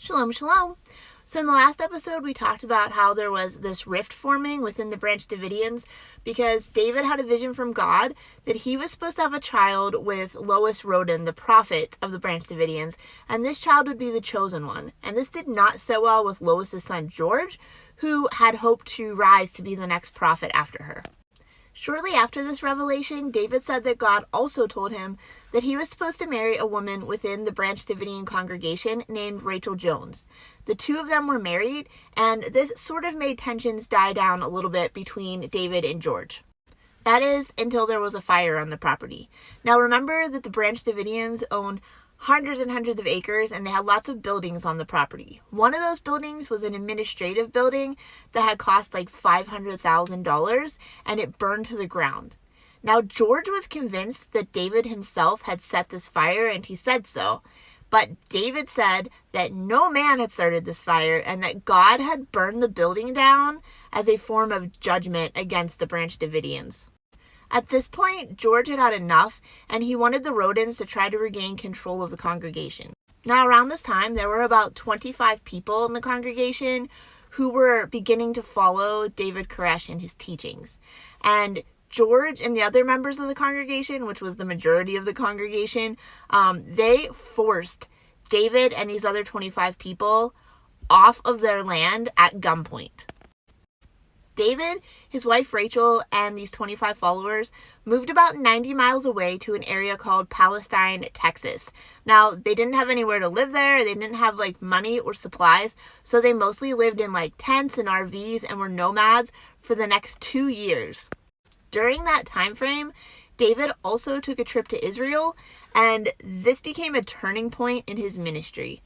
Shalom, shalom. So in the last episode, we talked about how there was this rift forming within the Branch Davidians because David had a vision from God that he was supposed to have a child with Roden, the prophet of the Branch Davidians, and this child would be the chosen one. And this did not sit well with Lois's son George, who had hoped to rise to be the next prophet after her. Shortly after this revelation, David said that God also told him that he was supposed to marry a woman within the Branch Davidian congregation named Rachel Jones. The two of them were married, and this sort of made tensions die down a little bit between David and George. That is, until there was a fire on the property. Now remember that the Branch Davidians owned hundreds and hundreds of acres, and they had lots of buildings on the property. One of those buildings was an administrative building that had cost like $500,000, and it burned to the ground. Now, George was convinced that David himself had set this fire, and he said so. But David said that no man had started this fire, and that God had burned the building down as a form of judgment against the Branch Davidians. At this point, George had had enough, and he wanted the Rodens to try to regain control of the congregation. Now, around this time, there were about 25 people in the congregation who were beginning to follow David Koresh and his teachings. And George and the other members of the congregation, which was the majority of the congregation, they forced David and these other 25 people off of their land at gunpoint. David, his wife Rachel, and these 25 followers moved about 90 miles away to an area called Palestine, Texas. Now, they didn't have anywhere to live there. They didn't have money or supplies, so they mostly lived in tents and RVs and were nomads for the next 2 years. During that time frame, David also took a trip to Israel, and this became a turning point in his ministry.